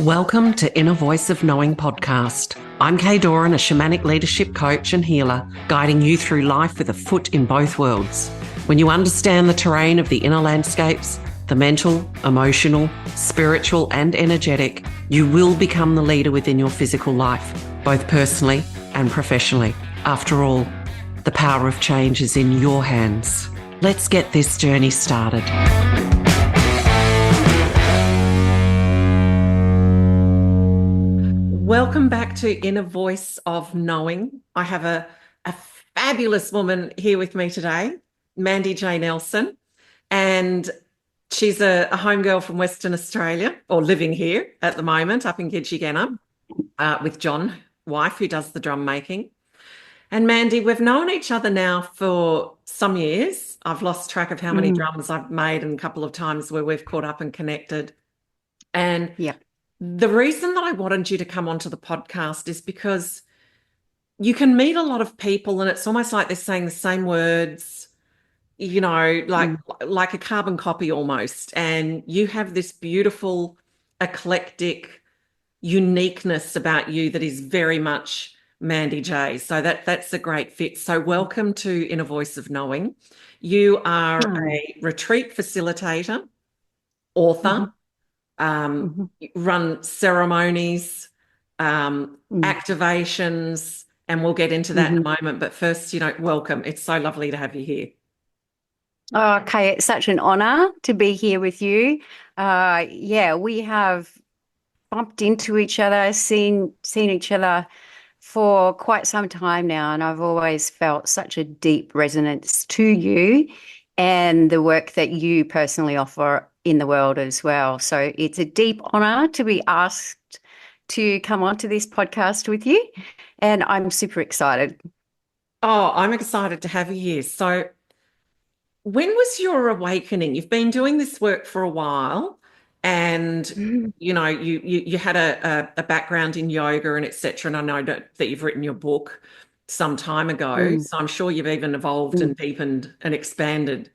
Welcome to Inner Voice of Knowing podcast. I'm Kay Doran, a shamanic leadership coach and healer, guiding you through life with a foot in both worlds. When you understand the terrain of the inner landscapes, the mental, emotional, spiritual, and energetic, you will become the leader within your physical life, both personally and professionally. After all, the power of change is in your hands. Let's get this journey started. Welcome back to Inner Voice of Knowing. I have a fabulous woman here with me today, Mandi J Nelson, and she's a homegirl from Western Australia, or living here at the moment, up in Gidgee with John, wife, who does the drum making. And Mandi, we've known each other now for some years. I've lost track of how many drums I've made, and a couple of times where we've caught up and connected. And the reason that I wanted you to come onto the podcast is because you can meet a lot of people and it's almost like they're saying the same words, you know, like a carbon copy almost. And you have this beautiful, eclectic uniqueness about you that is very much Mandi J. So that's a great fit. So welcome to Inner Voice of Knowing. You are a retreat facilitator, author, run ceremonies, activations, and we'll get into that in a moment. But first, welcome. It's so lovely to have you here. Oh, okay, it's such an honor to be here with you. We have bumped into each other, seen each other for quite some time now, and I've always felt such a deep resonance to you and the work that you personally offer in the world as well. So it's a deep honor to be asked to come onto this podcast with you, and I'm super excited. Oh, I'm excited to have you here. So when was your awakening? You've been doing this work for a while, and you had a background in yoga and etc. And I know that you've written your book some time ago, so I'm sure you've even evolved and deepened and expanded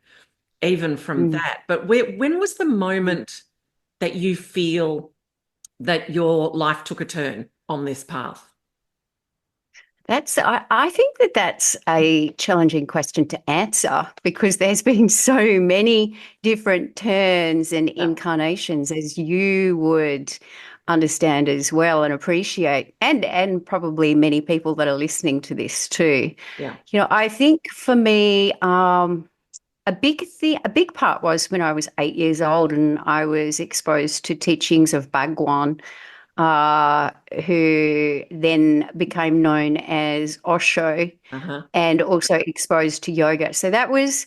even from that. But when was the moment that you feel that your life took a turn on this path? I think that's a challenging question to answer because there's been so many different turns and incarnations, as you would understand as well and appreciate, and probably many people that are listening to this too. Yeah. I think for me, a big part was when I was 8 years old and I was exposed to teachings of Bhagwan, who then became known as Osho, and also exposed to yoga. So that was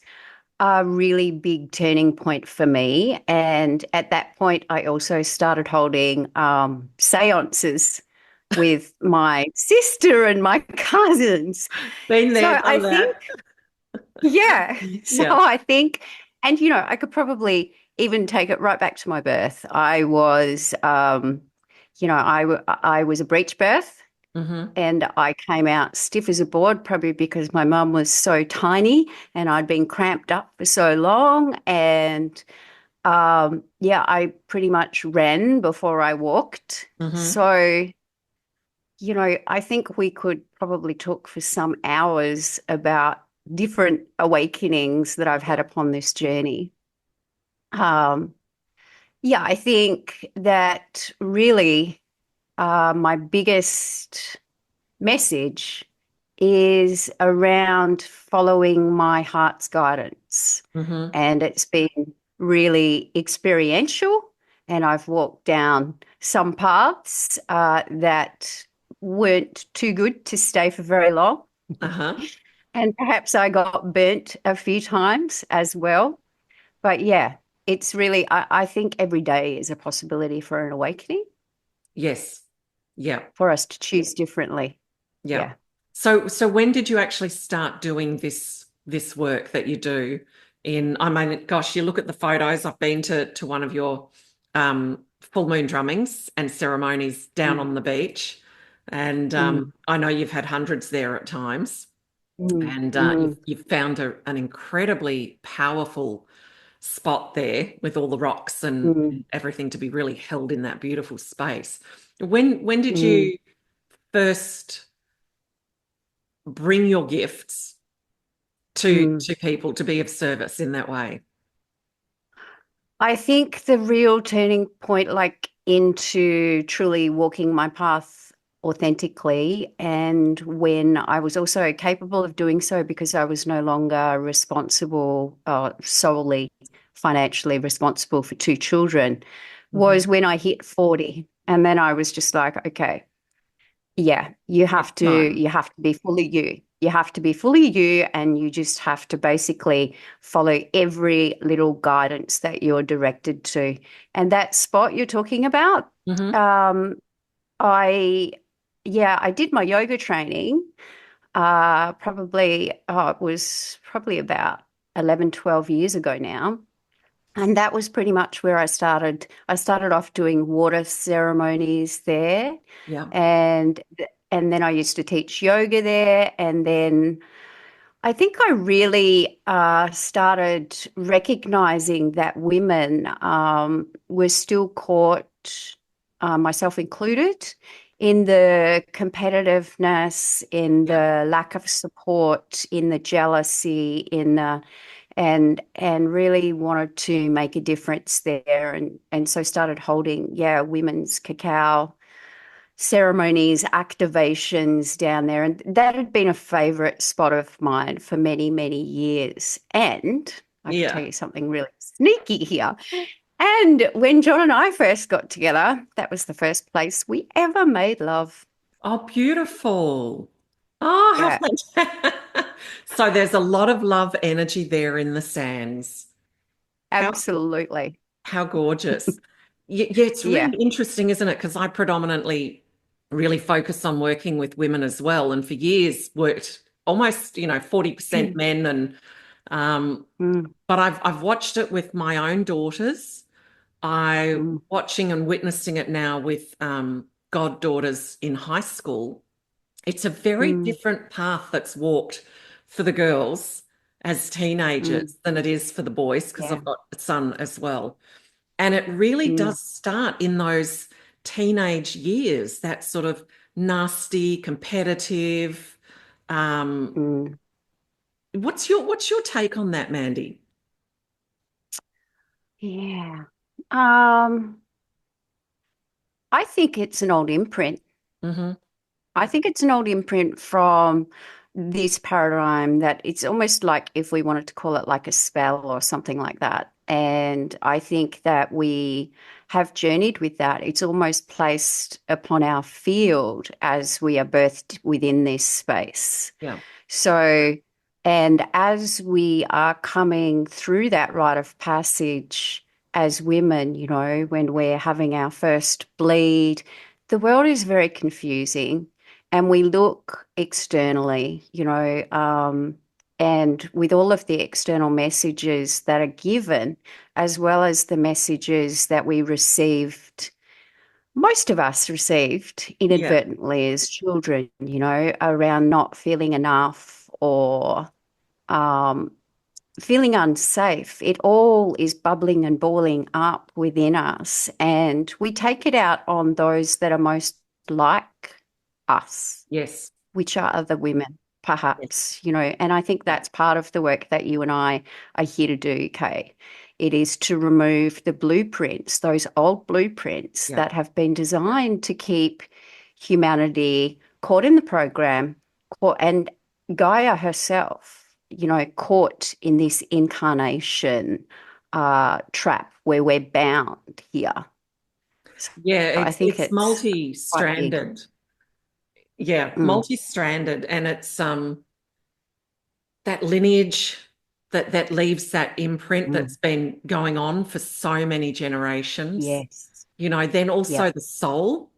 a really big turning point for me. And at that point, I also started holding seances with my sister and my cousins. Been there, so I think, I think, and I could probably even take it right back to my birth. I was I was a breech birth, and I came out stiff as a board, probably because my mum was so tiny and I'd been cramped up for so long. And I pretty much ran before I walked. So, I think we could probably talk for some hours about different awakenings that I've had upon this journey. I think that really my biggest message is around following my heart's guidance. And it's been really experiential, and I've walked down some paths that weren't too good to stay for very long. And perhaps I got burnt a few times as well. But it's really, I think every day is a possibility for an awakening. Yes. Yeah. For us to choose differently. Yeah. So when did you actually start doing this work that you do? I mean, gosh, you look at the photos. I've been to one of your full moon drummings and ceremonies down on the beach. And I know you've had hundreds there at times. And you've found an incredibly powerful spot there with all the rocks and mm, everything to be really held in that beautiful space. When did mm, you first bring your gifts mm. to people to be of service in that way? I think the real turning point, like into truly walking my path authentically, and when I was also capable of doing so because I was no longer responsible, solely financially responsible for two children, Mhm. was when I hit 40. And then I was just like, okay, yeah, It's time. you have to be fully you. You have to be fully you, and you just have to basically follow every little guidance that you're directed to. And that spot you're talking about, Hmm. um, I yeah, I did my yoga training. Probably it was probably about 11, 12 years ago now. And that was pretty much where I started. I started off doing water ceremonies there, Yeah. and and then I used to teach yoga there, and then I think I really started recognizing that women were still caught, myself included, in the competitiveness, in Yeah. the lack of support, in the jealousy, in the and really wanted to make a difference there, and so started holding, yeah, women's cacao ceremonies, activations down there. And that had been a favorite spot of mine for many, many years. And I can tell Yeah. you something really sneaky here. And when John and I first got together, that was the first place we ever made love. Oh, beautiful. Oh, how Yeah, fantastic. So there's a lot of love energy there in the sands. How absolutely. how gorgeous. Yeah, it's Yeah. really interesting, isn't it? Because I predominantly really focus on working with women as well, and for years worked almost, 40% men and Mm, but I've watched it with my own daughters. I mm, watching and witnessing it now with goddaughters in high school. It's a very mm, different path that's walked for the girls as mm. teenagers than it is for the boys, because Yeah. I've got a son as well. And it really Mm, does start in those teenage years, that sort of nasty, competitive. Um, mm. what's your take on that, Mandy? Yeah. Um, I think it's an old imprint. Hmm. I think it's an old imprint from this paradigm that it's almost like, if we wanted to call it like a spell or something like that. And I think that we have journeyed with that. It's almost placed upon our field as we are birthed within this space. Yeah. So, and as we are coming through that rite of passage as women, when we're having our first bleed, the world is very confusing, and we look externally, and with all of the external messages that are given, as well as the messages that we received, most of us received Yeah. inadvertently as children, around not feeling enough or um, feeling unsafe. It all is bubbling and boiling up within us, and we take it out on those that are most like us, Yes. which are other women, Yes. perhaps, and I think Yeah. that's part of the work that you and I are here to do, Kay. It is to remove the blueprints, those old blueprints Yeah. that have been designed to keep humanity caught in the program, and Gaia herself, caught in this incarnation trap where we're bound here. So Yeah. I It's think it's it's quite big. multi-stranded. Yeah, Mm, multi-stranded, and it's that lineage that leaves that imprint mm. that's been going on for so many generations. Yes. Then Yep. also the soul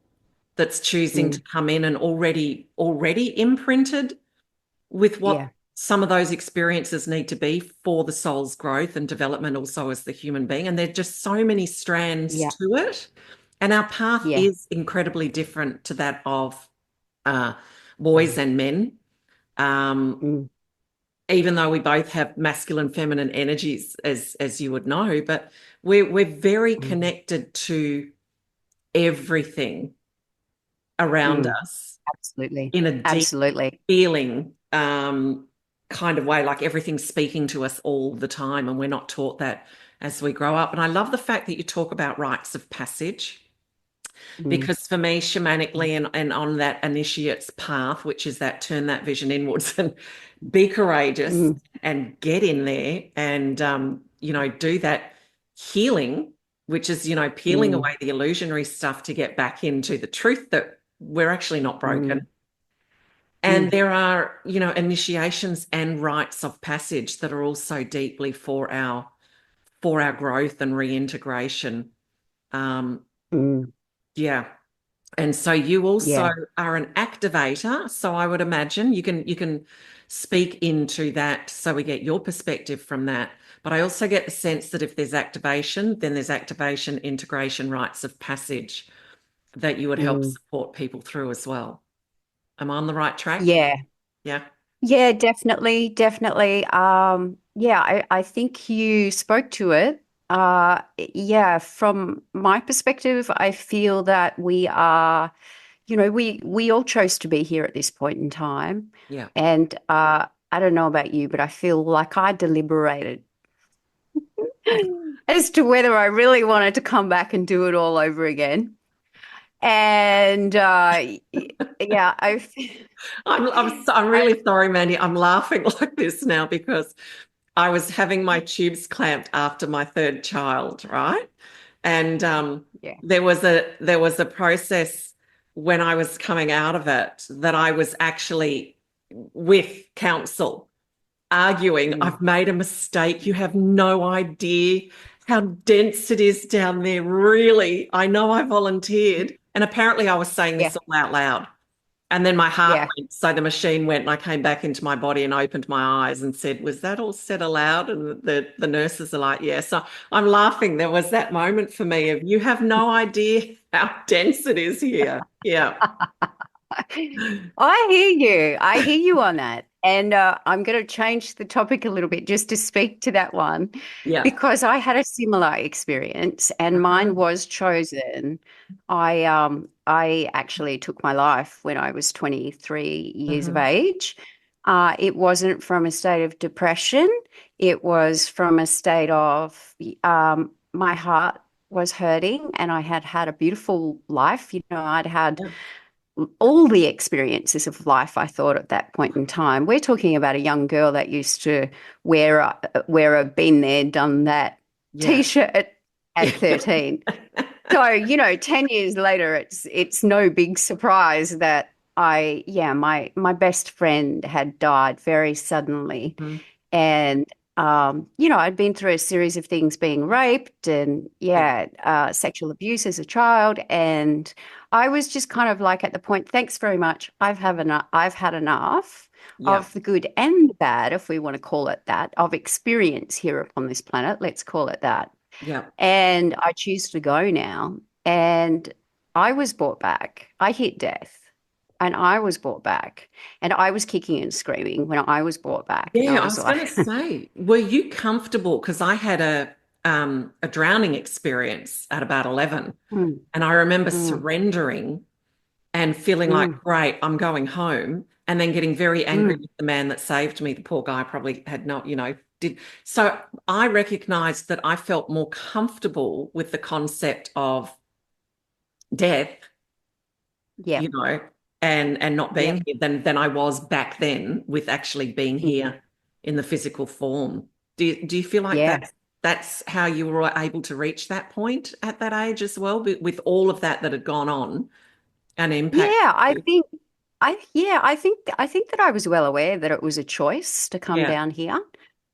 that's choosing to Mm. come in and already imprinted with what Yeah. some of those experiences need to be for the soul's growth and development also as the human being. And there's just so many strands Yeah. to it. And our path Yeah. is incredibly different to that of uh, boys Mm. and men. Um, Mm. even though we both have masculine, feminine energies, as you would know, but we're very Mm, connected to everything around mm, us absolutely. in a deep Absolutely. feeling kind of way, like everything's speaking to us all the time, and we're not taught that as we grow up. And I love the fact that you talk about rites of passage. Mm, Because for me, shamanically and on that initiate's path, which is that turn that vision inwards and be courageous mm, and get in there and, do that healing, which is, peeling mm, away the illusionary stuff to get back into the truth that we're actually not broken. mm, And mm, there are, initiations and rites of passage that are also deeply for our growth and reintegration. Um, mm. yeah. And so you also Yeah. are an activator. So I would imagine you can speak into that so we get your perspective from that. But I also get the sense that if there's activation, then there's activation, integration, rites of passage that you would help Mm. support people through as well. Am I on the right track? Yeah. Yeah. Yeah, definitely, definitely. Yeah, I think you spoke to it. Yeah, from my perspective, I feel that we are, we all chose to be here at this point in time. Yeah. And I don't know about you, but I feel like I deliberated as to whether I really wanted to come back and do it all over again. And yeah, I'm I really sorry, Mandy. I'm laughing like this now because I was having my tubes clamped after my third child, right? And yeah. there was a process when I was coming out of it that I was actually with counsel arguing, Mm, I've made a mistake. You have no idea how dense it is down there. Really, I know I volunteered. And apparently I was saying yeah, this all out loud. And then my heart yeah. went. So the machine went, and I came back into my body and opened my eyes and said, "Was that all said aloud?" And the nurses are like, "Yeah." So I'm laughing. There was that moment for me of you have no idea how dense it is here. Yeah. I hear you. I hear you on that. And I'm going to change the topic a little bit just to speak to that one Yeah. because I had a similar experience and mine Uh-huh. was chosen. I actually took my life when I was 23 years of Uh-huh. age. It wasn't from a state of depression. It was from a state of my heart was hurting and I had had a beautiful life. I'd had Yeah. all the experiences of life, I thought at that point in time. We're talking about a young girl that used to wear a been there, done that Yeah. t-shirt Yeah. at 13. So, 10 years later, it's no big surprise that my best friend had died very suddenly. Mhm. And, I'd been through a series of things being raped and, Yeah. sexual abuse as a child. And I was just kind of like at the point, thanks very much. I've had enough Yeah. of the good and the bad, if we want to call it that, of experience here upon this planet. Let's call it that. Yeah. And I choose to go now. And I was brought back. I hit death and I was brought back. And I was kicking and screaming when I was brought back. And I Yeah, I was was going to like, say, were you comfortable? Because I had a drowning experience at about 11, mm, and I remember mm, surrendering and feeling like, mm, great, I'm going home, and then getting very angry mm. with the man that saved me. The poor guy probably had not, did. So I recognized that I felt more comfortable with the concept of death, you Yep, know, and not being yep, here than I was back then with actually being mm, here in the physical form. Do you feel like yeah. that's how you were able to reach that point at that age as well, with all of that had gone on and impacted Yeah, I you? think I think that I was well aware that it was a choice to come Yeah, down here.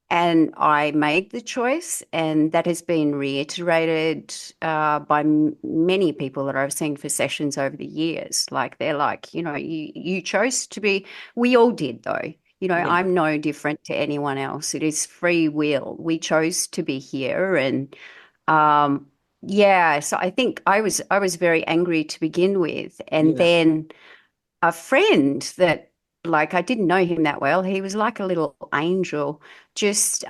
And I made the choice, and that has been reiterated by many people that I've seen for sessions over the years. Like they're like, you chose to be. We all did, though. yeah, I'm no different to anyone else. It is free will. We chose to be here, and um, yeah. So I think I was very angry to begin with, and yeah. then a friend that like I didn't know him that well. He was like a little angel. Just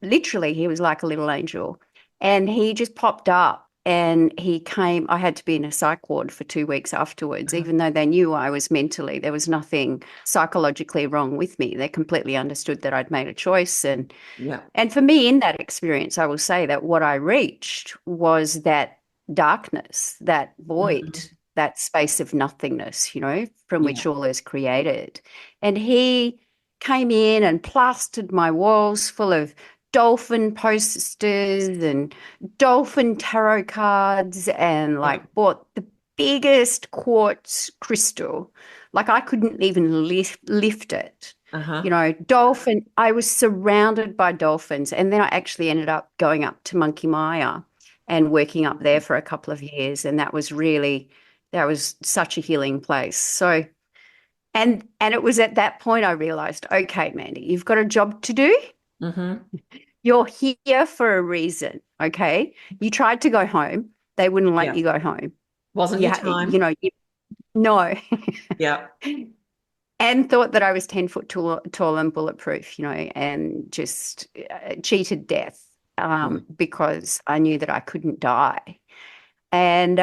literally he was like a little angel. And he just popped up and he came. I had to be in a psych ward for 2 weeks afterwards, Uh-huh. even though they knew I was mentally, there was nothing psychologically wrong with me. They completely understood that I'd made a choice. Yeah. And for me, in that experience, I will say that what I reached was that darkness, that void, Mhm. that space of nothingness, from Yeah. which all is created. And he came in and plastered my walls full of dolphin posters and dolphin tarot cards and Yeah. like bought the biggest quartz crystal. Like I couldn't even lift it. Uh-huh. Dolphin, I was surrounded by dolphins. And then I actually ended up going up to Monkey Maya and working up there for a couple of years. And that was such a healing place. So, and it was at that point I realized, okay, Mandy, you've got a job to do. Mm-hmm. You're here for a reason. Okay. You tried to go home. They wouldn't let Yeah. you go home. Wasn't your Yeah. time? No. Yeah. And thought that I was 10 foot tall and bulletproof, and just cheated death Yeah. because I knew that I couldn't die. And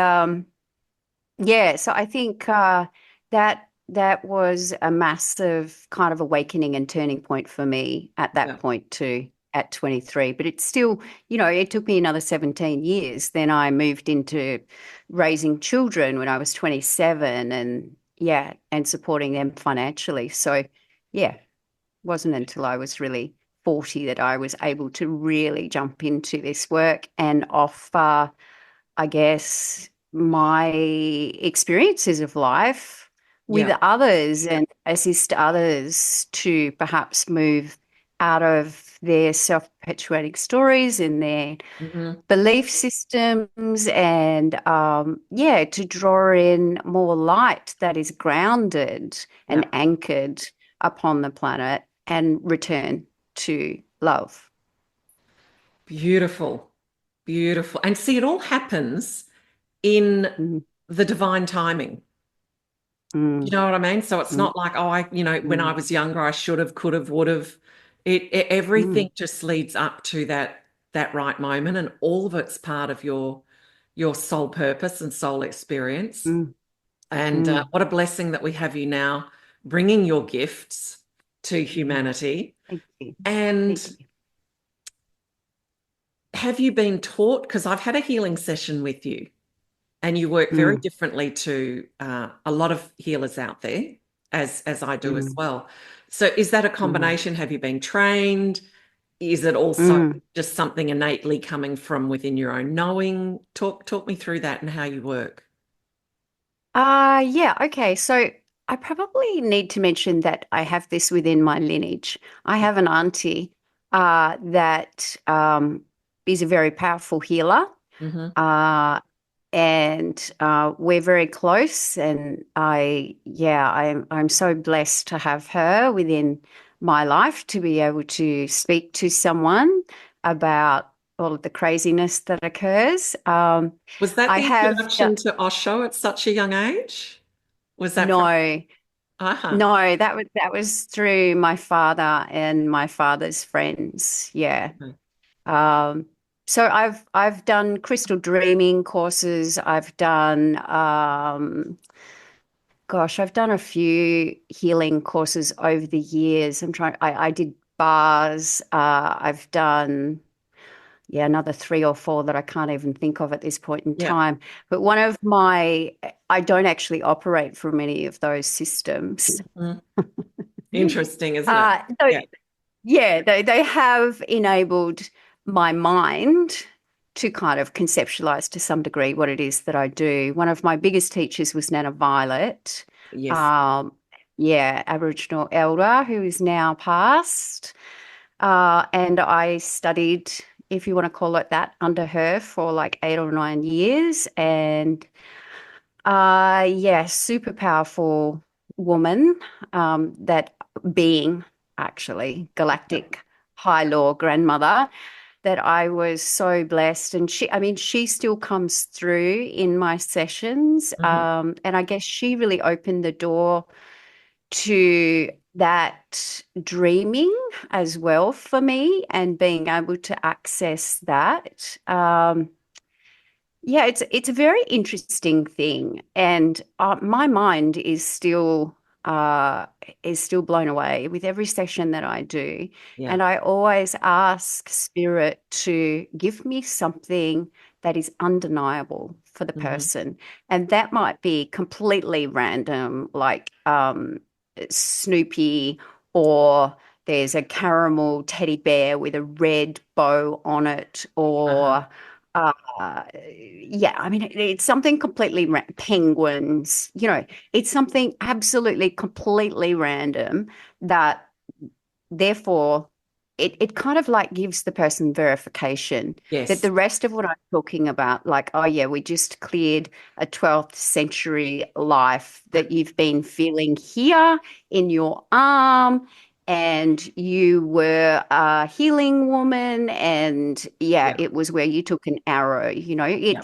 yeah, so I think that was a massive kind of awakening and turning point for me at that Yeah. point too, at 23. But it's still, it took me another 17 years. Then I moved into raising children when I was 27 and yeah, and supporting them financially. So yeah, wasn't until I was really 40 that I was able to really jump into this work and offer, I guess, my experiences of life with Yeah. others and assist others to perhaps move out of their self-perpetuating stories and their Mm-hmm. belief systems and yeah, to draw in more light that is grounded and Yeah. anchored upon the planet and return to love. Beautiful. Beautiful. And see, it all happens in Mm, the divine timing. You mm, know what I mean? So it's mm, not like, when I mm, was younger, I should have, could have, would have. mm, Everything just leads up to that right moment, and all of it's part of your soul purpose and soul experience. mm, And mm. what a blessing that we have you now bringing your gifts to humanity. Thank you. And Thank you. have you been taught? Because I've had a healing session with you, and you work very Mm, differently to a lot of healers out there, as I do as mm, well. So is that a mm, combination? Have you been trained? Is it also mm. just something innately coming from within your own knowing? Talk me through that and how you work. Yeah, okay. So I probably need to mention that I have this within my lineage. I have an auntie that is a very powerful healer. Mm-hmm. Uh, and we're very close. And I'm so blessed to have her within my life to be able to speak to someone about all of the craziness that occurs. Was that I the have introduction to Osho at such a young age? Was that from? no, Uh-huh. no, that was through my father and my father's friends. Yeah. Um, so I've done crystal dreaming courses. I've done gosh, I've done a few healing courses over the years. I did bars. I've done another three or four that I can't even think of at this point in Yeah. time. But I don't actually operate from any of those systems. Mm. Interesting, isn't it? So Yeah. yeah, they have enabled my mind to kind of conceptualize to some degree what it is that I do. One of my biggest teachers was Nana Violet, Yes. um, yeah, Aboriginal elder who is now passed. And I studied, if you want to call it that, under her for like 8 or 9 years. And yeah, super powerful woman, that being actually Yeah. galactic high law grandmother that I was so blessed. And I mean, she still comes through in my sessions. Hmm. And I guess she really opened the door to that dreaming as well for me and being able to access that. Yeah, it's a very interesting thing, and my mind uh, is still blown away with every session that I do. Yeah. And I always ask Spirit to give me something that is undeniable for the Hmm. person, and that might be completely random, like Snoopy, or there's a caramel teddy bear with a red bow on it, Uh-huh. or uh, yeah, I mean, it's something completely penguins, it's something absolutely completely random that therefore it kind of like gives the person verification that Yes. the rest of what I'm talking about, like, oh yeah, we just cleared a 12th century life that you've been feeling here in your arm, and you were a healing woman, and yeah, Yeah. it was where you took an arrow, Yeah.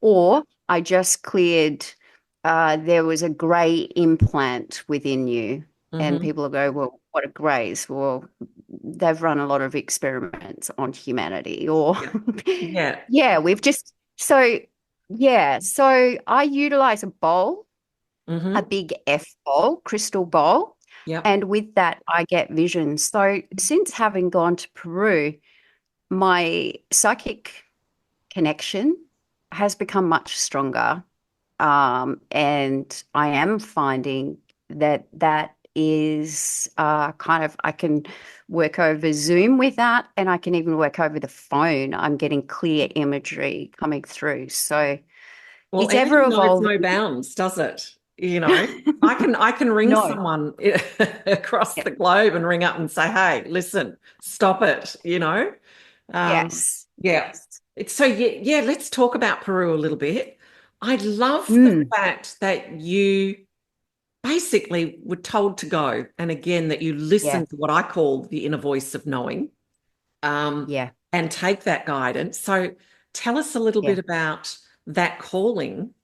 or I just cleared, there was a grey implant within you. And Hmm. people will go, well, what are greys? Well, they've run a lot of experiments on humanity, or Yeah. Yeah. yeah, we've just so yeah. So I utilize a bowl, a Hmm. big F bowl, crystal bowl, Yep. and with that I get visions. So since having gone to Peru, my psychic connection has become much stronger. And I am finding that that is kind of, I can work over Zoom with that, and I can even work over the phone. I'm getting clear imagery coming through. So Well, it's ever energy knows no evolving. bounds, does it? I can ring No. someone across Yeah. the globe and ring up and say, "Hey, listen, stop it." Um, Yes. yeah. Yes. It's so yeah, let's talk about Peru a little bit. I love the Mm, fact that you basically were told to go, and again that you yeah. listen to what I call the inner voice of knowing, um, Yeah. and take that guidance. So tell us a little Yeah. bit about that calling,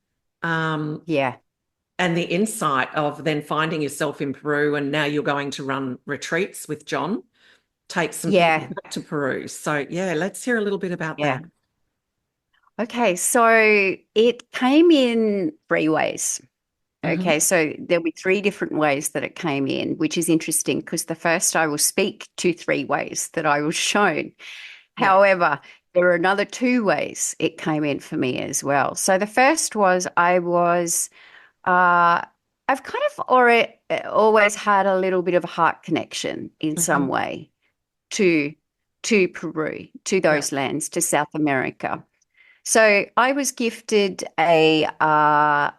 um, Yeah. and the insight of then finding yourself in Peru, and now you're going to run retreats with John, take some people Yeah. back to Peru. So yeah, let's hear a little bit about Yeah. that. Okay. So it came in three ways. Okay, Hmm. so there'll be three different ways that it came in, which is interesting because the first I will speak to three ways that I was shown. Yeah. However, there are another two ways it came in for me as well. So the first was uh, I've kind of always had a little bit of a heart connection in some Hmm. way to to Peru, to Yeah. those lands, to South America. So I was gifted a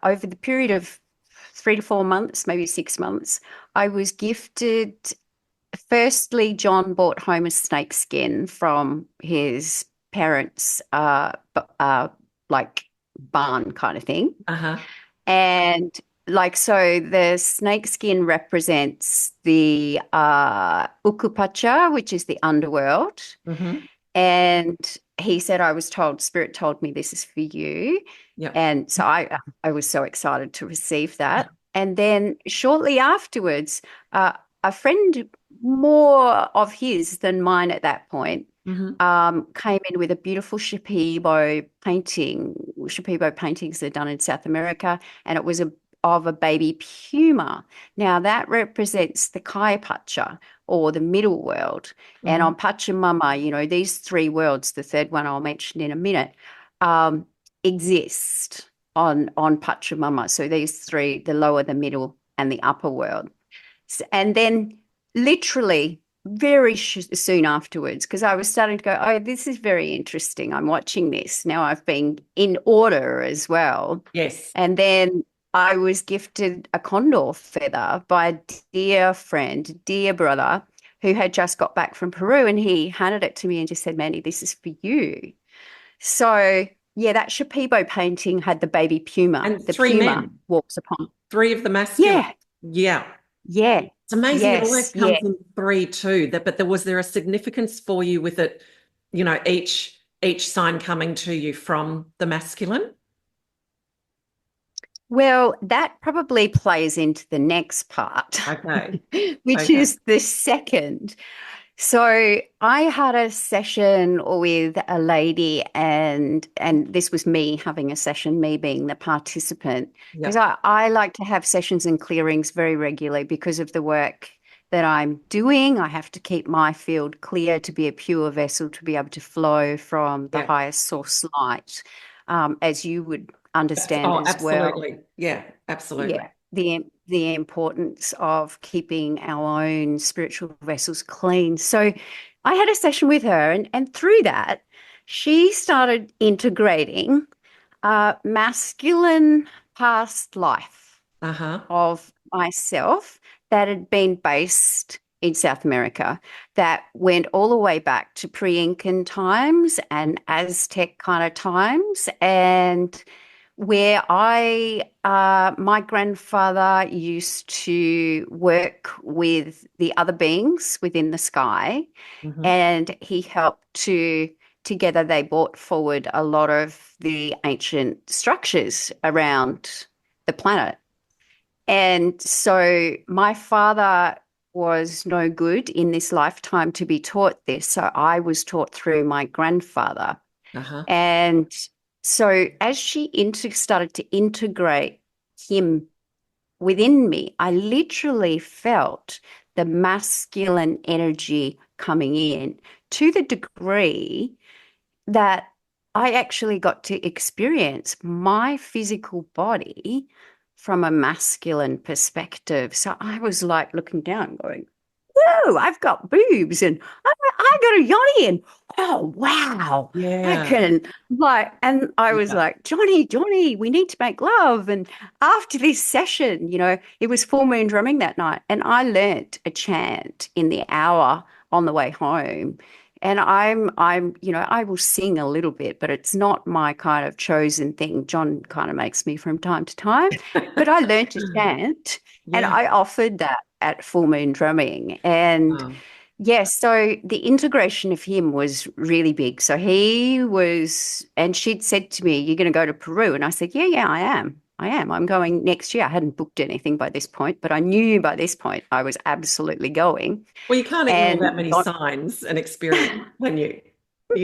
over the period of 3 to 4 months, maybe 6 months, I was gifted. Firstly, John brought home a snake skin from his parents' like barn kind of thing, Uh-huh. and like so, the snake skin represents the ukupacha, which is the underworld, Hmm. and he said, I was told, Spirit told me this is for you. Yep. And so I was so excited to receive that. And then shortly afterwards, a friend more of his than mine at that point Hmm. came in with a beautiful Shipibo painting. Shipibo paintings are done in South America, and it was of a baby puma. Now that represents the Kai Pacha, or the middle world. And Hmm. on Pachamama, these three worlds, the third one I'll mention in a minute, um, exist on Pachamama. So these three, the lower, the middle, and the upper world. And then literally very soon afterwards, because I was starting to go, oh, this is very interesting. I'm watching this. Now I've been in order as well. Yes. And then I was gifted a condor feather by a dear friend, dear brother, who had just got back from Peru, and he handed it to me and just said, Mandy, this is for you. So yeah, that Shipibo painting had the baby puma. And The three puma men, walks upon. three of the masculine. Yeah, Yeah. yeah, It's amazing. It always yes, yeah. comes in three too. But was there a significance for you with it, each sign coming to you from the masculine? Well, that probably plays into the next part, Okay. which Okay. is the second. So I had a session with a lady, and this was me having a session, me being the participant, because Yep. I like to have sessions and clearings very regularly because of the work that I'm doing. I have to keep my field clear to be a pure vessel, to be able to flow from the Yep. highest source light, as you would understand Oh, as well. absolutely. Yeah, absolutely. Yeah, the importance of keeping our own spiritual vessels clean. So I had a session with her, and through that, she started integrating masculine past life Uh-huh. of myself that had been based in South America, that went all the way back to pre-Incan times and Aztec kind of times, and where my grandfather used to work with the other beings within the sky, Hmm. and he helped together they brought forward a lot of the ancient structures around the planet. And so my father was no good in this lifetime to be taught this. So I was taught through my grandfather. Uh-huh. And so as she started to integrate him within me, I literally felt the masculine energy coming in to the degree that I actually got to experience my physical body from a masculine perspective. So I was like looking down, going, whoa, I've got boobs and I got a yoni and oh wow, I Yeah. can like, and I was Yeah. like, Johnny, we need to make love. And after this session, it was full moon drumming that night, and I learnt a chant in the hour on the way home. And I will sing a little bit, but it's not my kind of chosen thing. John kind of makes me from time to time, but I learnt a chant and Yeah. I offered that at full moon drumming. And Um, yes, so the integration of him was really big. So he was, and she'd said to me, "You're going to go to Peru?" And I said, "Yeah, yeah, I am. I am. I'm going next year." I hadn't booked anything by this point, but I knew by this point I was absolutely going. well, you can't ignore And that many signs and experience when you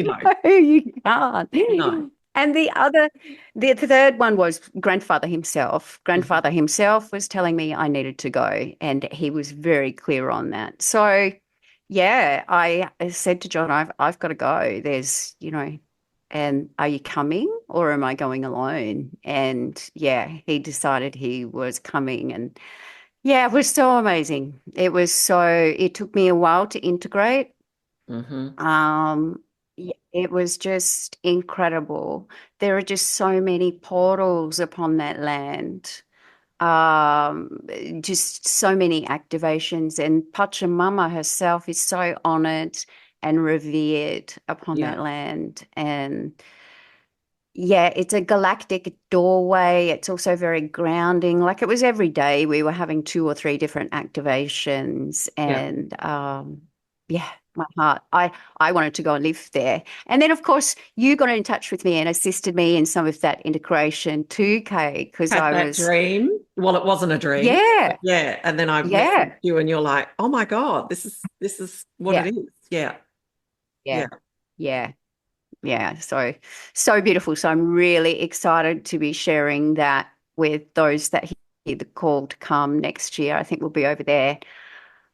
know, no, you can't. no. And the third one was grandfather himself. Mhm. Grandfather himself was telling me I needed to go, and he was very clear on that. So, yeah, I said to John, I've got to go. And are you coming or am I going alone? And yeah, he decided he was coming, and yeah, it was so amazing. It took me a while to integrate. Mhm. It was just incredible. There are just so many portals upon that land. Um, just so many activations, and Pachamama herself is so honored and revered upon that Yeah. land. And yeah, it's a galactic doorway. It's also very grounding. Like it was every day we were having two or three different activations, Yeah. and yeah, my heart. I wanted to go and live there. And then of course you got in touch with me and assisted me in some of that integration too, Kay, because Had I that was dream. Well, it wasn't a dream, but yeah, yeah. And then I messaged yeah, you and you're like, oh my God, this is what it yeah, is. Yeah. Yeah. yeah, yeah. Yeah, so beautiful. So I'm really excited to be sharing that with those that hear the call to come next year. I think we'll be over there.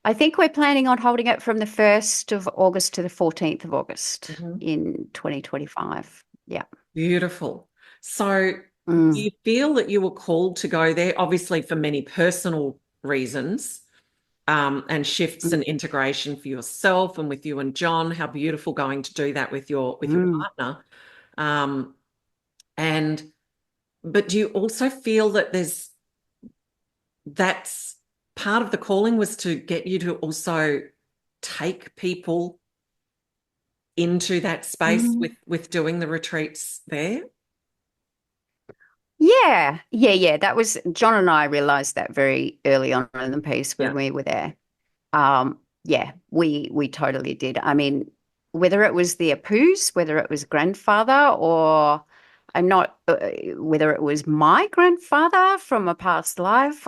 I think we're planning on holding it from the 1st of August to the 14th of August Mhm. in 2025. Yeah. Beautiful. So, do Mm, you feel that you were called to go there? Obviously, for many personal reasons, and shifts and mm, integration for yourself and with you and John. How beautiful going to do that with your mm. partner. Um, and but do you also feel that that's part of the calling was to get you to also take people into that space Mm. with doing the retreats there? Yeah, yeah, yeah. That was John and I realized that very early on in the piece when Yeah. we were there. Yeah, we totally did. I mean, whether it was the Apus, whether it was grandfather or I'm not whether it was my grandfather from a past life.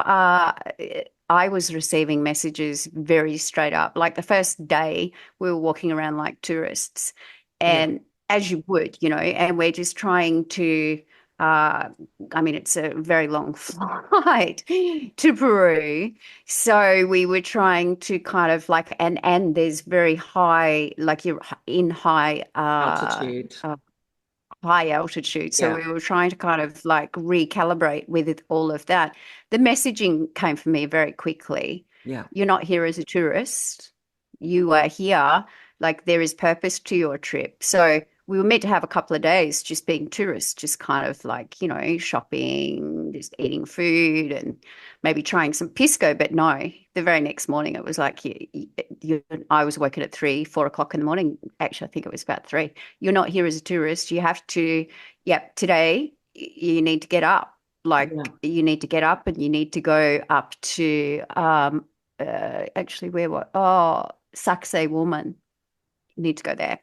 I was receiving messages very straight up. Like the first day, we were walking around like tourists, Yeah. and as you would, and we're just trying to. Uh, I mean, it's a very long flight to Peru, so we were trying to kind of like, and there's very high, like you're in Altitude. high altitude. So Yeah. we were trying to kind of like recalibrate with all of that. The messaging came for me very quickly. Yeah. You're not here as a tourist. You are here. Like there is purpose to your trip. So we were meant to have a couple of days just being tourists, just kind of like, shopping, just eating food and maybe trying some pisco. But no, the very next morning it was like I was woken at 3, 4 o'clock in the morning. Actually, I think it was about 3. You're not here as a tourist. You have to, yep, today you need to get up. Yeah. Like you need to get up and you need to go up to actually where what? Oh, Saxe Woman. You need to go there.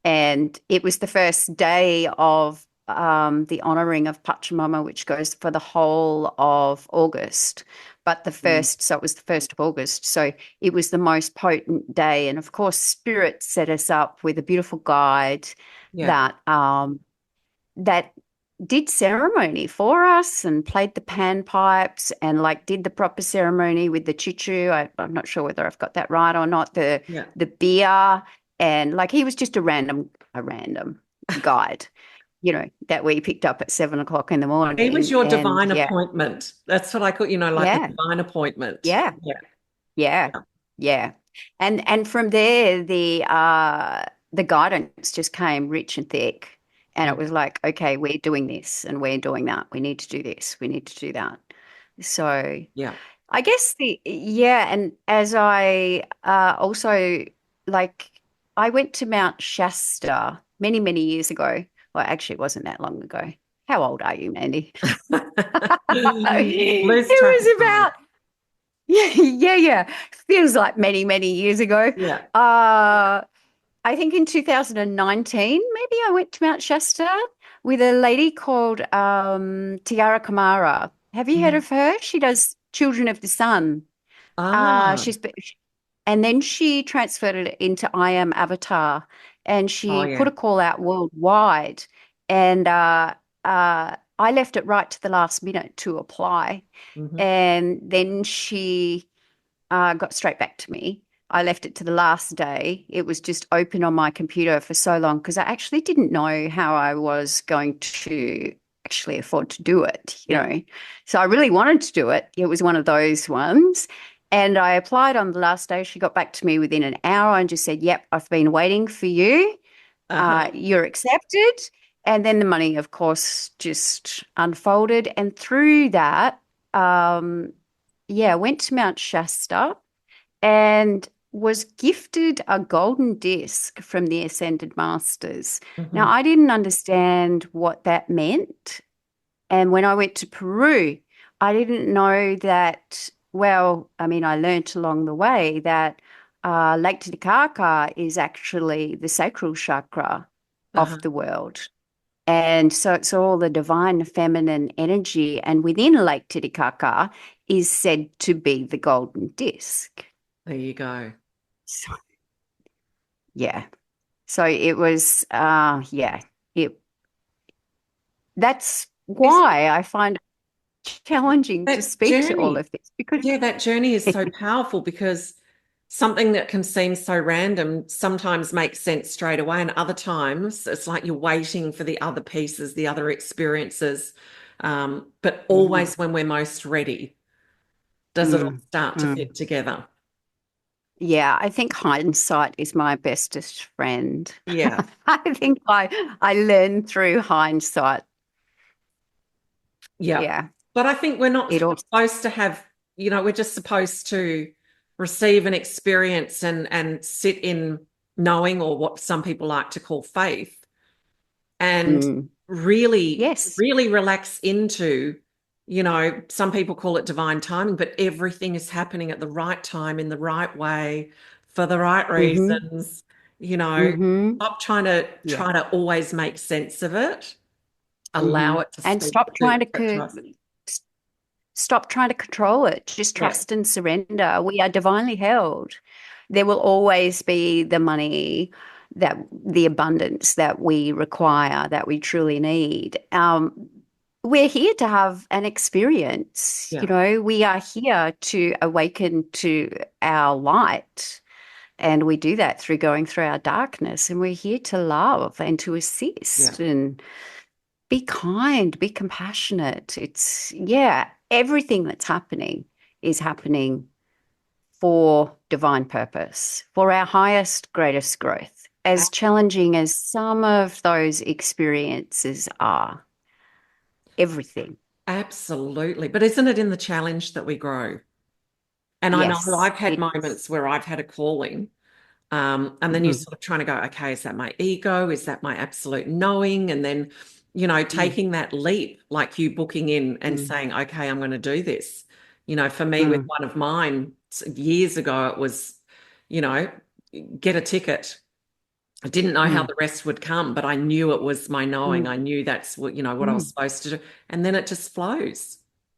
And it was the first day of the honouring of Pachamama, which goes for the whole of August. But Mm. so it was the 1st of August. So it was the most potent day. And of course, Spirit set us up with a beautiful guide Yeah. that that did ceremony for us and played the panpipes and like did the proper ceremony with the chichu. I'm not sure whether I've got that right or not. The Yeah. the beer and like he was just a random guide, that we picked up at 7 o'clock in the He was morning. your And divine yeah, appointment. That's what I call, like a yeah, divine appointment. yeah, Yeah. yeah, Yeah. yeah. And from there the guidance just came rich and thick. And Yeah. it was like, okay, we're doing this and we're doing that. We need to do this. We need to do that. So Yeah. I guess and as I also like, I went to Mount Shasta many, many years ago. Well, actually, it wasn't that long ago. How old are you, Mandy? It Lose track of was time. about, yeah. Feels like many, many years ago. Yeah. Uh, I think in 2019, maybe I went to Mount Shasta with a lady called Tiara Kamara. Have you heard Mhm. of her? She does Children of the Sun. Ah. And then she transferred it into I Am Avatar, and Oh, she put yeah. a call out worldwide. And I left it right to the last minute to apply, Hmm. and then she got straight back to me. I left it to the last day. It was just open on my computer for so long because I actually didn't know how I was going to actually afford to do Yeah. it. So I really wanted to do it. It was one of those ones. And I applied on the last day. She got back to me within an hour and just said, yep, I've been waiting for you. Uh-huh. You're accepted. And then the money, of course, just unfolded. And through that, um, yeah, went to Mount Shasta and was gifted a golden disc from the Ascended Masters. Now, Hmm. I didn't understand what that meant. And when I went to Peru, I didn't know that. Well, I mean, I learnt along the way that Lake Titicaca is actually the sacral chakra of Uh-huh. the world. And so it's all the divine feminine energy. And within Lake Titicaca is said to be the golden disc. There you go. So, yeah. So it was, it, that's Is why I find it challenging to that speak to all journey? of this because, Yeah, that journey is so powerful because something that can seem so random sometimes makes sense straight away, and other times it's like you're waiting for the other pieces, the other experiences. But Mhm. always when we're most ready, does it all Mm, start to mm. fit together? Yeah, I think hindsight is my bestest friend. Yeah, I think I learn through hindsight. yeah. Yeah, But I think we're not it all. supposed to have, we're just supposed to receive an experience and sit in knowing, or what some people like to call faith, and Mm, really, yes. really relax into, some people call it divine timing, but everything is happening at the right time, in the right way, for the right Mm-hmm. reasons. Mm-hmm. Stop trying to Yeah. always make sense of it. Allow it to And speak to us. stop trying to control it. Just Yeah, trust and surrender. We are divinely held. There will always be the money, that the abundance that we require, that we truly need. We're here to have an experience. yeah, We are here to awaken to our light. And we do that through going through our darkness. And we're here to love and to yeah. assist and be kind, be compassionate. Yeah, everything that's happening is happening for divine purpose, for our highest, greatest growth. As challenging as some of those experiences are, everything. Absolutely. But isn't it in the challenge that we grow? And I know Yes, I've had it moments is. where I've had a calling, and then you're Mhm. sort of trying to go, okay, is that my ego? Is that my absolute knowing? And then, Mm, taking that leap, like you booking in and mm, saying, okay, I'm going to do this. For me, with mm, one of mine years ago, it was, you know, get a ticket. I didn't know how mm, the rest would come, but I knew it was my knowing. I mm, knew that's what I was mm. supposed to do. And then it just flows.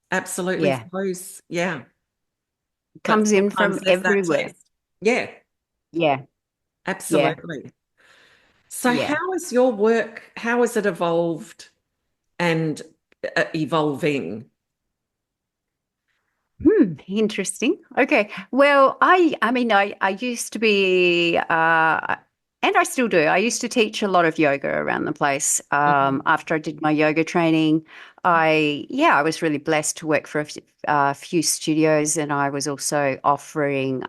Absolutely Yeah, flows. Yeah. But comes in sometimes from there's that everywhere. test. Yeah, Yeah, yeah, absolutely. So yeah. how is your work, how has it evolved and evolving? Interesting. Okay. Well, I mean, I used to be, and I still do. I used to teach a lot of yoga around the place. Mhm. After I did my yoga training, I was really blessed to work for a few studios, and I was also offering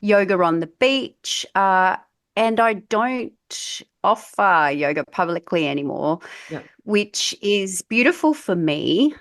yoga on the beach. And I don't offer yoga publicly anymore, Yep. which is beautiful for me,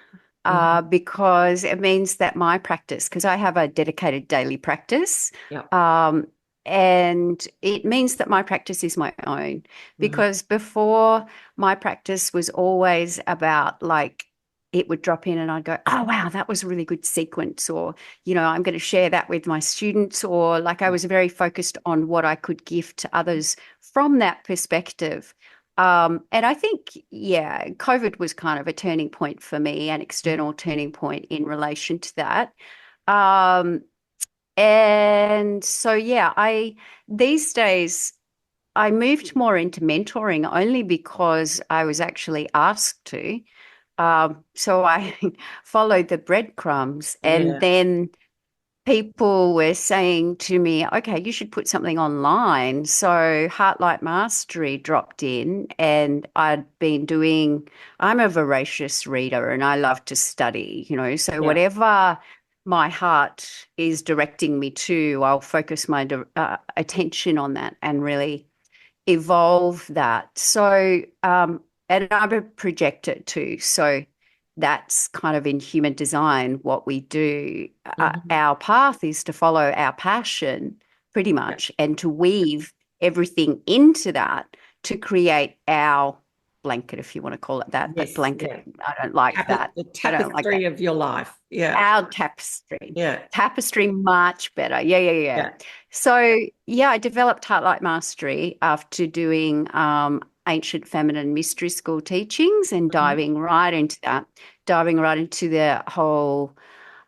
Mhm. because it means that my practice, because I have a dedicated daily practice, Yep. um, and it means that my practice is my own. Mhm. Because before, my practice was always about, like, it would drop in and I'd go, oh, wow, that was a really good sequence. Or, I'm going to share that with my students. Or, like, I Yeah. was very focused on what I could give to others from that perspective. And I think, yeah, COVID was kind of a turning point for me, an Mhm. external turning point in relation to that. Um, and so, yeah, these days, I moved more into mentoring only because I was actually asked to. So I followed the breadcrumbs, and Yeah. then people were saying to me, okay, you should put something online. So Heartlight Mastery dropped in, and I'm a voracious reader and I love to study, so Yeah. whatever my heart is directing me to, I'll focus my attention on that and really evolve that. And I'm a projector too. So that's kind of in human design what we do. Mhm. Our path is to follow our passion pretty Yeah. much, and to weave everything into that to create our blanket, if you want to call it that. But Yes. blanket, Yeah. I don't like that. The I don't like that. tapestry of your life. Yeah. Our tapestry. Yeah. Tapestry, much better. Yeah, yeah, yeah. Yeah. So, yeah, I developed Heartlight Mastery after doing ancient feminine mystery school teachings and Mhm. diving right into the whole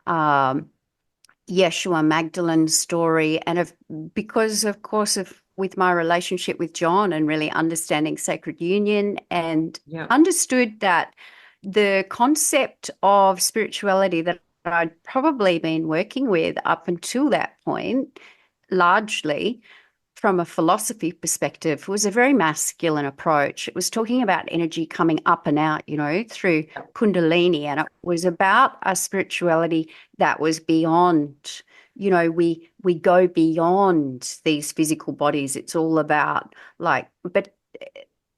um, Yeshua Magdalene story. And because, of course, of with my relationship with John and really understanding sacred union, and Yeah. understood that the concept of spirituality that I'd probably been working with up until that point, largely from a philosophy perspective, was a very masculine approach. It was talking about energy coming up and out, through Kundalini, and it was about a spirituality that was beyond. We go beyond these physical bodies. It's all about, like, but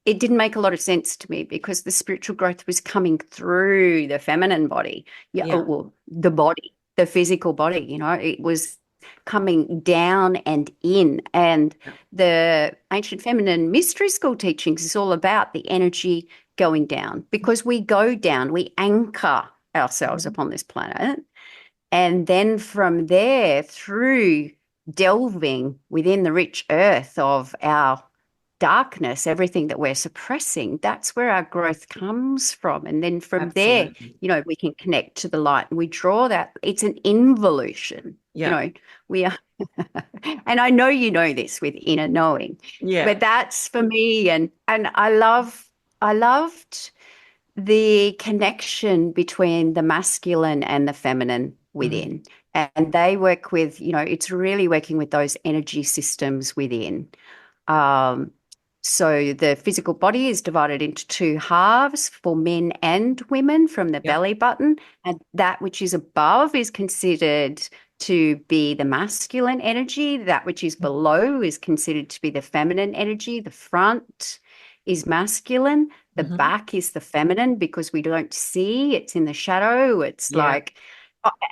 it didn't make a lot of sense to me because the spiritual growth was coming through the feminine body. Yeah, Yeah. well, the body, the physical body, it was coming down and in. And Yeah. the ancient feminine mystery school teachings is all about the energy going down, because we go down, we anchor ourselves Mhm. upon this planet. And then from there, through delving within the rich earth of our darkness, everything that we're suppressing, that's where our growth comes from. And then from there, Absolutely. we can connect to the light and we draw that. It's an involution. Yeah. We are, and I know you know this with inner knowing, Yeah. but that's for me. And I loved the connection between the masculine and the feminine Hmm. within. And they work with, it's really working with those energy systems within. Um, so the physical body is divided into two halves for men and women from the Yeah. belly button, and that which is above is considered to be the masculine energy. That which is below is considered to be the feminine energy. The front is masculine. The Hmm. back is the feminine because we don't see, it's in the shadow. It's Yeah. like,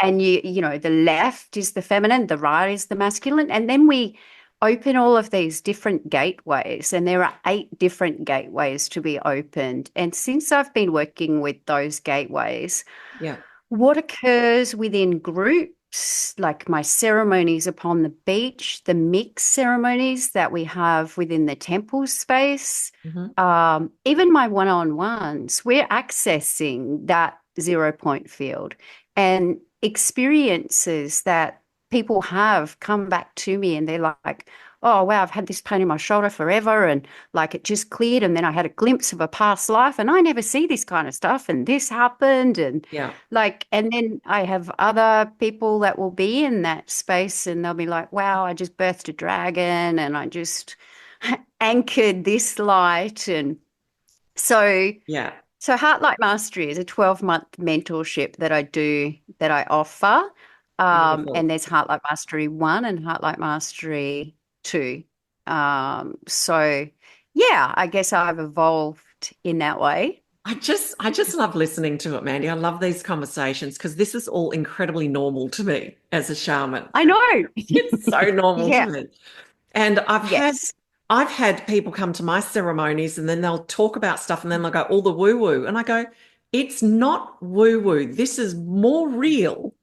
and the left is the feminine, the right is the masculine. And then we open all of these different gateways, and there are 8 different gateways to be opened. And since I've been working with those gateways, Yeah. what occurs within groups, like my ceremonies upon the beach, the mixed ceremonies that we have within the temple space, Hmm. even my one-on-ones, we're accessing that 0 point field, and experiences that people have come back to me and they're like, oh, wow, I've had this pain in my shoulder forever. And like it just cleared. And then I had a glimpse of a past life and I never see this kind of stuff. And this happened. And Yeah. like, and then I have other people that will be in that space and they'll be like, wow, I just birthed a dragon and I just anchored this light. And so, Yeah. so Heartlight Mastery is a 12-month mentorship that I do, that I offer. And Beautiful. there's Heartlight Mastery 1 and Heartlight Mastery 2. So yeah, I guess I've evolved in that way. I just love listening to it, Mandy. I love these conversations because this is all incredibly normal to me as a shaman. I know. It's so normal to Yeah. me. And Yes. I've had people come to my ceremonies and then they'll talk about stuff and then they'll go, all the woo-woo. And I go, it's not woo-woo. This is more real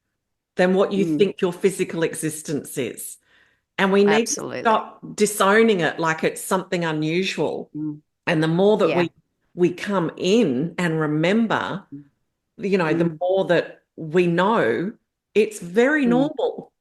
than what you Mm, think your physical existence is. And we need to absolutely. stop disowning it like it's something unusual. Mm, And the more that yeah. we come in and remember, the Mm, more that we know, it's very mm. normal,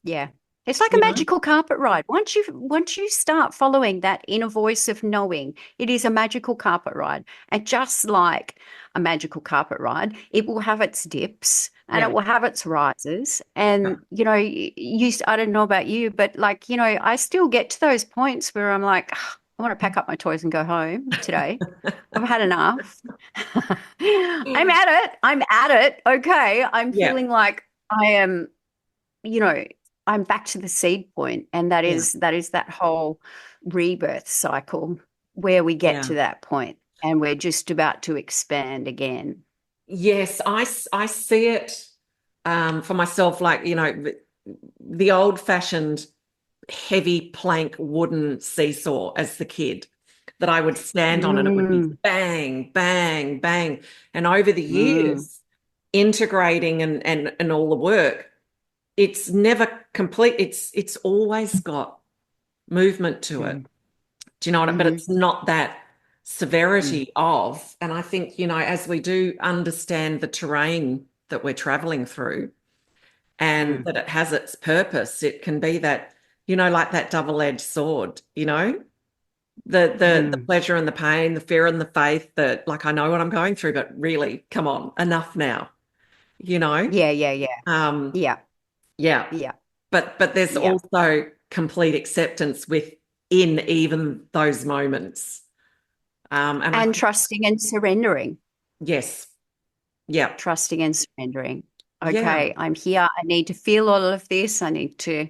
Yeah. It's like a you know? magical carpet ride. Once you start following that inner voice of knowing, it is a magical carpet ride. And just like a magical carpet ride, it will have its dips and it Yeah. will have its rises. Yeah. And I don't know about you, but like, I still get to those points where I'm like, "Ugh, I want to pack up my toys and go home today. I've had enough. I'm at it. I'm at it. Okay. I'm Yeah. feeling like I am you know, I'm back to the seed point, and that Yeah. is that whole rebirth cycle where we get Yeah. to that point and we're just about to expand again. Yes, I see it for myself, like, the old-fashioned heavy plank wooden seesaw as the kid that I would stand on and it would be Mm, bang, bang, bang. And over the mm, years, integrating and all the work, it's never complete. It's always got movement to it. mm, Do you know what? But mm, it's not that mm, severity of. And I think, as we do understand the terrain that we're traveling through and mm, that it has its purpose, it can be that, like that double-edged sword, the mm. pleasure and the pain, the fear and the faith that, like, I know what I'm going through, but really, come on, enough now, you know? Yeah, yeah, yeah. Um, Yeah, yeah. yeah. But there's Yeah. also complete acceptance within even those moments. And I And think, trusting and surrendering. yes, yeah, Trusting and surrendering. yeah, Okay, I'm here. I need to feel all of this. I need to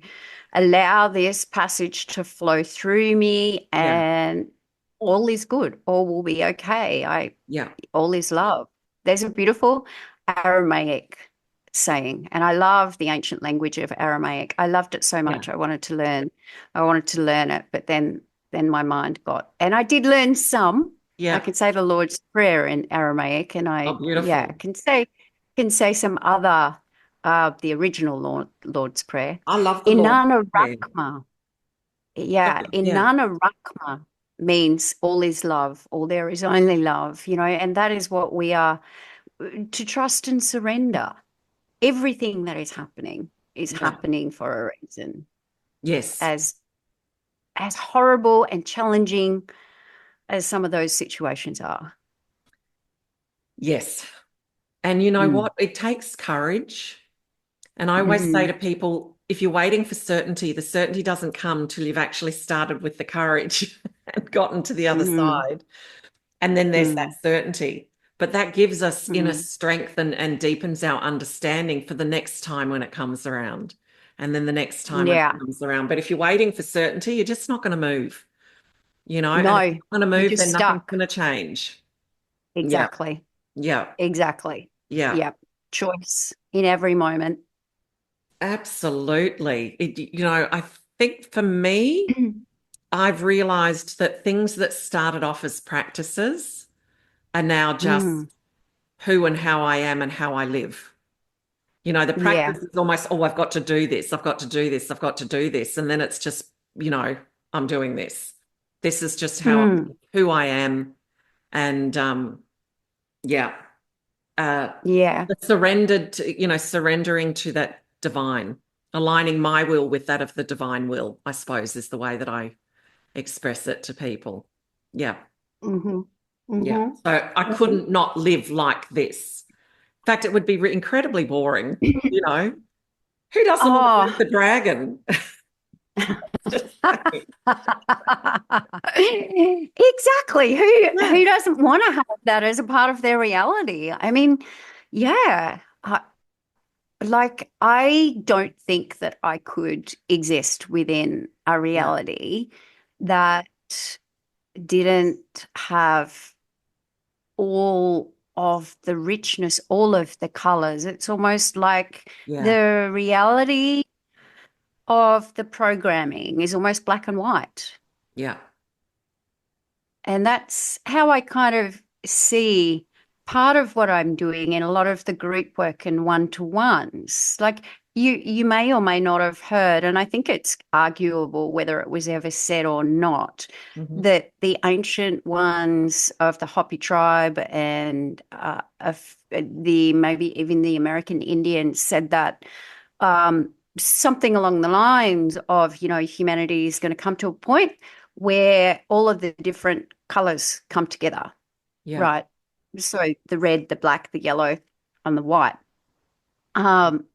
allow this passage to flow through me, yeah, and all is good. All will be okay. yeah, All is love. There's a beautiful Aramaic saying, and I love the ancient language of Aramaic. I loved it so yeah, much. I wanted to learn it, but then my mind got, and I did learn some. I yeah. can say the Lord's Prayer in Aramaic, and Oh, yeah, beautiful. can say some other the original Lord's Prayer. I love the Lord's Inanna Prayer. Rakma. Yeah, Yeah, Inanna Rakma. means all is love, all there is only love, and that is what we are to trust and surrender. Everything that is Yeah. happening for a reason. Yes. As horrible and challenging as some of those situations are. Yes. And you know Mm. what? It takes courage. And I always say Mm. to people, if you're waiting for certainty, the certainty doesn't come till you've actually started with the courage and gotten to the other Mm. side. And then there's that Mm. certainty. But that gives us inner Mm. strength and deepens our understanding for the next time when it comes around. And then the next time when it Yeah. comes around. But if you're waiting for certainty, you're just not going to move, and if No, you're not going to you're move, just then nothing's stuck. going to change. Yeah. Exactly. Yeah. Exactly. Yeah. Yep. Choice in every moment. Absolutely. I think for me, I've realized that things that started off as practices are now just Mm. who and how I am and how I live. The Yeah. practice is almost, oh, I've got to do this, I've got to do this, I've got to do this. And then it's just, I'm doing this. This is just Mm. who I am. And yeah, uh, Yeah. surrendering to that divine, aligning my will with that of the divine will, I suppose, is the way that I express it to people. Yeah. Mm-hmm. Yeah. Mm-hmm. So I couldn't not live like this. In fact, it would be incredibly boring. You know, who doesn't want to Oh. work the dragon? Just saying. Exactly. Who Yeah. doesn't want to have that as a part of their reality? I mean, yeah. I don't think that I could exist within a Yeah. reality that didn't have all of the richness, all of the colors. It's almost like Yeah. the reality of the programming is almost black and white. Yeah. And that's how I kind of see part of what I'm doing in a lot of the group work and one-to-ones. Like you may or may not have heard, and I think it's arguable whether it was ever said or not, Hmm. that the ancient ones of the Hopi tribe and of the maybe even the American Indians said that something along the lines of, humanity is going to come to a point where all of the different colors come together, Yeah. right? So the red, the black, the yellow, and the white. Um,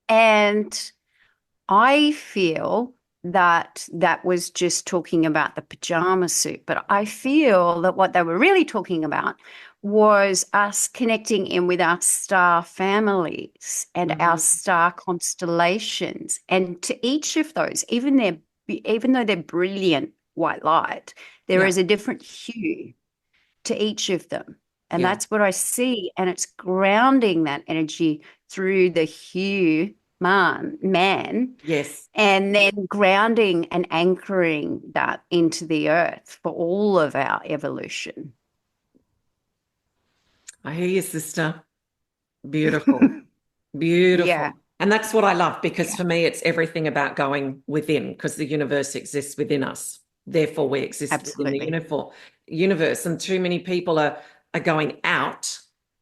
and I feel that that was just talking about the pajama suit, but I feel that what they were really talking about was us connecting in with our star families and our Hmm. star constellations. And to each of those, even though they're brilliant white light, there Yeah. is a different hue to each of them. And Yeah. that's what I see. And it's grounding that energy through the hue man, Yes. and then grounding and anchoring that into the earth for all of our evolution. I hear you, sister. Beautiful. Yeah, Beautiful. And that's what I love because yeah, for me, it's everything about going within because the universe exists within us. Therefore, we exist within the absolutely. universe. And too many people are going out,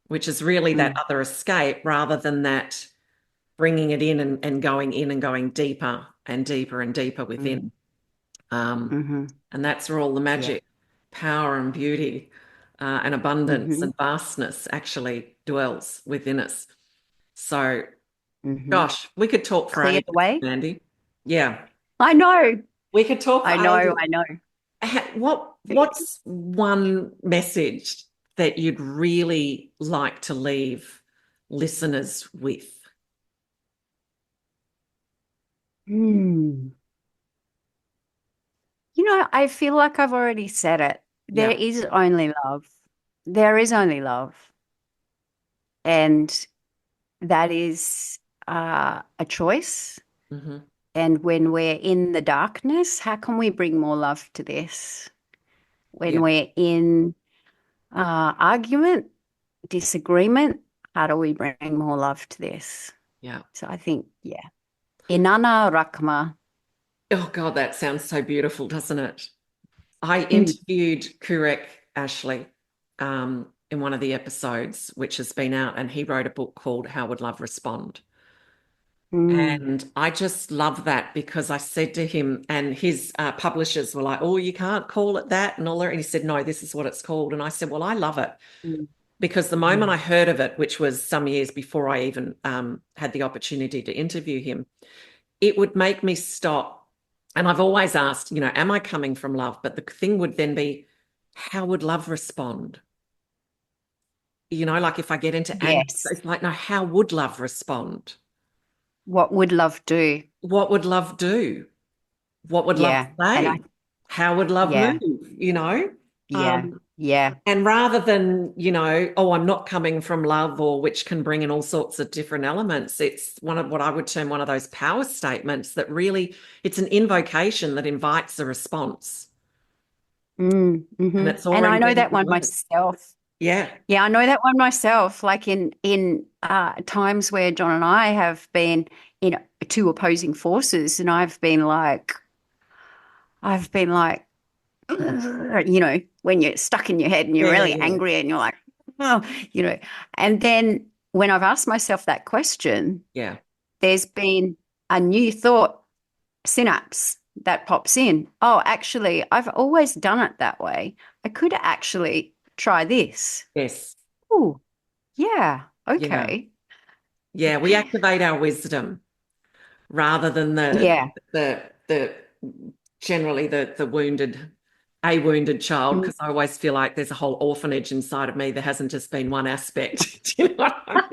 which is really that Mm, other escape rather than that bringing it in and going deeper and deeper and deeper mm, within. Um, mm-hmm. and that's where all the Yeah. magic, power, and beauty and abundance Mm-hmm. and vastness actually dwells within us. So, Mm-hmm. gosh, we could talk for Clear ages, the way. Mandy. Yeah, I know. we could talk for I know. ages. I know. What's one message that you'd really like to leave listeners with? Hmm. I feel like I've already said it. There Yeah. is only love. There is only love. And that is a choice. Hmm. And when we're in the darkness, how can we bring more love to this? Yeah. When we're in argument, disagreement, how do we bring more love to this? Yeah. So I think, yeah. Inanna Rakma. Oh God, that sounds so beautiful, doesn't it? I Mm, interviewed Kurek Ashley in one of the episodes, which has been out, and he wrote a book called How Would Love Respond? mm, And I just love that because I said to him, and his publishers were like, "Oh, you can't call it that," and all that. And he said, "No, this is what it's called." And I said, "Well, I love it mm, because the moment mm, I heard of it, which was some years before I even had the opportunity to interview him, it would make me stop. And I've always asked, am I coming from love? But the thing would then be, how would love respond? Like if I get into anger, yes. it's like, no, how would love respond? What would love do? What would love do? What would love Yeah. And I, say? How would love yeah, move? yeah, Um, yeah. and rather than, oh, I'm not coming from love, or which can bring in all sorts of different elements, it's one of what I would term one of those power statements that really, it's an invocation that invites a response. Mm, And hmm. it's And I already know been that one provoked. myself. Yeah. Yeah, I know that one myself. Like in times where John and I have been in two opposing forces, and I've been like, when you're stuck in your head and you're Yeah, yeah, really yeah. angry and you're like, oh, you know, and then when I've asked myself that question, Yeah. there's been a new thought synapse that pops in. Oh, actually, I've always done it that way. I could actually try this. Yes. Oh, yeah. Yeah. Okay. Yeah. We activate our wisdom rather than Yeah. the generally the wounded child, Mm. because I always feel like there's a whole orphanage inside of me. There hasn't just been one aspect. Do you know what I mean?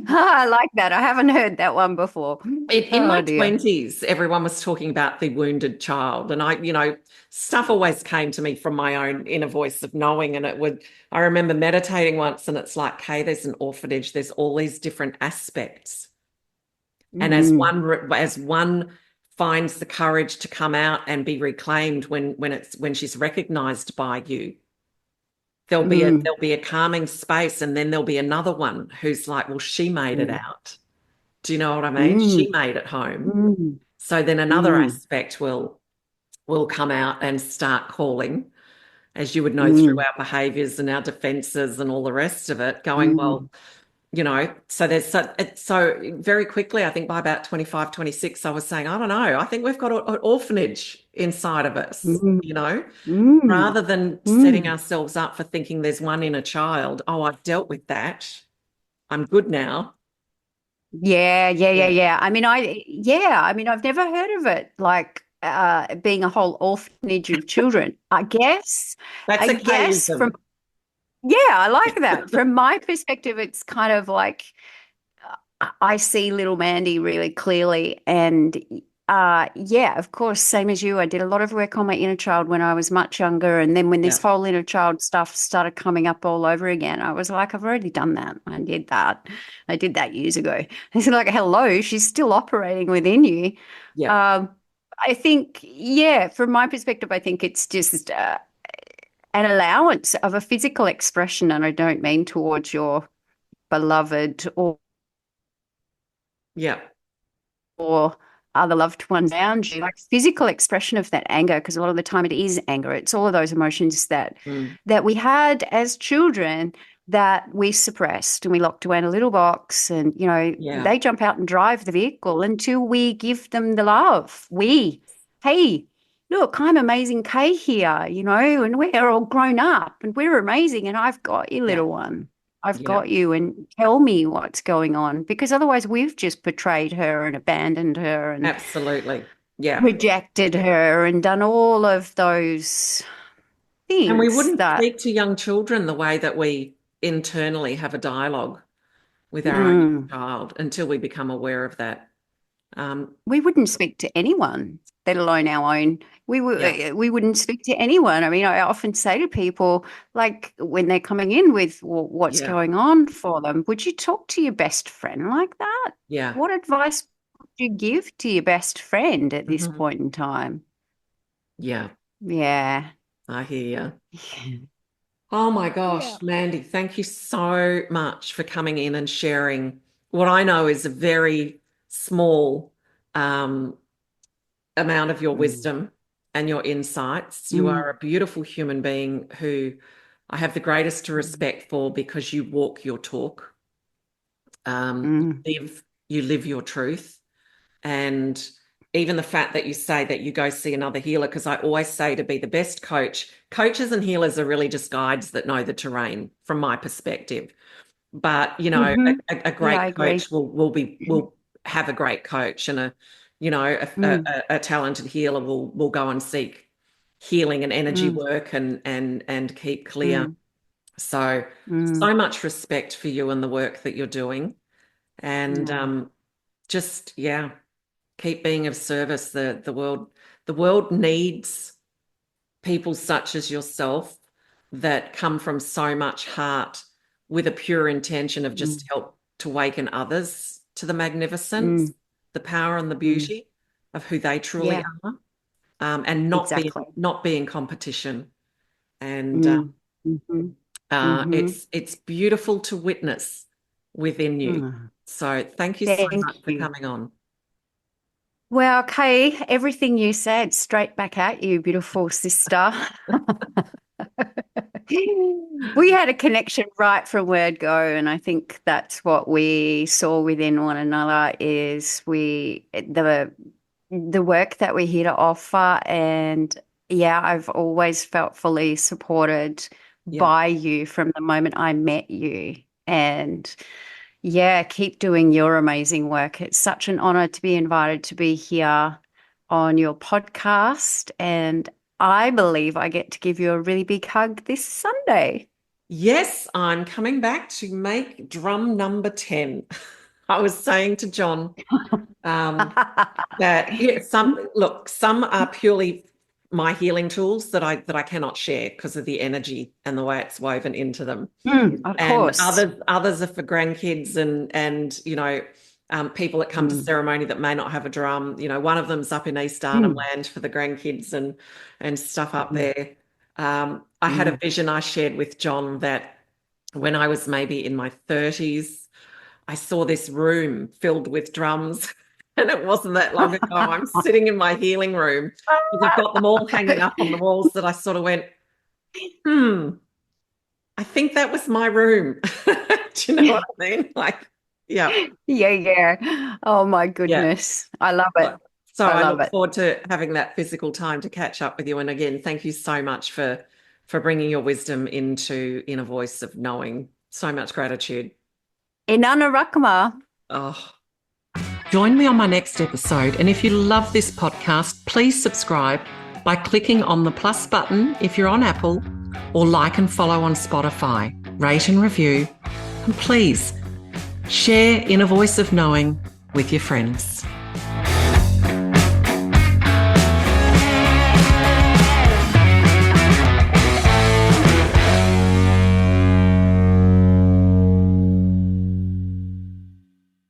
I like that. I haven't heard that one before. In Oh my dear. 20s, everyone was talking about the wounded child. And stuff always came to me from my own inner voice of knowing. And I remember meditating once, and it's like, hey, there's an orphanage, there's all these different aspects. And Mm, as one finds the courage to come out and be reclaimed when she's recognized by you, there'll be a mm, there'll be a calming space, and then there'll be another one who's like, well, she made it mm, out. Do you know what I mean? mm, She made it home. mm, So then another mm, aspect will come out and start calling, as you would know, through mm, our behaviors and our defenses and all the rest of it, going, well, mm, so there's so very quickly, I think by about 25, 26, I was saying, I don't know, I think we've got an orphanage inside of us, mm, mm, rather than setting mm. ourselves up for thinking there's one inner child. Oh, I've dealt with that. I'm good now. Yeah, yeah, yeah, Yeah. yeah. I mean, I've never heard of it like being a whole orphanage of children. That's I a guess from Kayism. yeah, I like that. From my perspective, it's kind of like I see little Mandy really clearly. And yeah, of course, same as you, I did a lot of work on my inner child when I was much younger. And then when this Yeah. whole inner child stuff started coming up all over again, I was like, I've already done that. I did that. I did that years ago. It's like, hello, she's still operating within you. Yeah. Um, I think, yeah, from my perspective, I think it's just an allowance of a physical expression. And I don't mean towards your beloved Yeah. or other loved ones around you, like physical expression of that anger, because a lot of the time it is anger. It's all of those emotions Mm. that we had as children that we suppressed and we locked away in a little box. And, Yeah. they jump out and drive the vehicle until we give them the love. Hey, look, I'm amazing Kay here, and we're all grown up and we're amazing. And I've got you, Yeah. little one. I've Yeah. got you, and tell me what's going on, because otherwise we've just betrayed her and abandoned her and Absolutely. Yeah. rejected her and done all of those And we things wouldn't that speak to young children the way that we internally have a dialogue with our own mm, child until we become aware of that. Um, we wouldn't speak to anyone, let alone our own. yeah. We wouldn't speak to anyone. I mean, I often say to people, like when they're coming in with what's Yeah. going on for them, would you talk to your best friend like that? Yeah. What advice would you give to your best friend at this Mhm. point in time? Yeah. Yeah. I hear you. Oh my Yeah. gosh, Mandy, thank you so much for coming in and sharing what I know is a very small um, amount of your Mm. wisdom. and your insights. You mm, are a beautiful human being who I have the greatest respect for because you walk your talk. mm, You live your truth. And even the fact that you say that you go see another healer, because I always say to be the best coach, coaches and healers are really just guides that know the terrain from my perspective. But, mm-hmm. a Yeah, I great agree. coach will have a great coach, and Mm, a talented healer will go and seek healing and energy mm, work and keep clear. mm, So, mm. so much respect for you and the work that you're doing. And Oh, just, yeah, keep being of service. The world needs people such as yourself that come from so much heart with a pure intention of just mm, help to awaken others to the magnificence, mm, the power and the mm. beauty of who they truly Yeah, are, and not being exactly. not be in competition. And Mm, mhm, mhm. it's beautiful to witness within you. Mm. So thank you so much Thank for you. coming on. Well, Kay, everything you said, straight back at you, beautiful sister. We had a connection right from word go, and I think that's what we saw within one another is the work that we're here to offer. And yeah, I've always felt fully supported Yeah. by you from the moment I met you. And yeah, keep doing your amazing work. It's such an honor to be invited to be here on your podcast. And I believe I get to give you a really big hug this Sunday. Yes, I'm coming back to make drum number 10. I was saying to John um, that yeah, some are purely my healing tools that I cannot share because of the energy and the way it's woven into them. Of And course. others are for grandkids and people that come to Mm, ceremony that may not have a drum. One of them's up in East Arnhem mm, Land for the grandkids and stuff up mm, there. I had a mm. vision I shared with John that when I was maybe in my 30s, I saw this room filled with drums. And it wasn't that long ago. I'm sitting in my healing room because I've got them all hanging up on the walls that I sort of went, hmm, I think that was my room. Do you know what I mean? Like, yeah, Yeah, yeah. Oh my yeah. goodness. I love it. So I I love look it. forward to having that physical time to catch up with you. And again, thank you so much for bringing your wisdom into Inner Voice of Knowing. So much gratitude. Inanna Rakama. Oh. Join me on my next episode. And if you love this podcast, please subscribe by clicking on the plus button if you're on Apple, or like and follow on Spotify, rate and review. And please share Inner Voice of Knowing with your friends.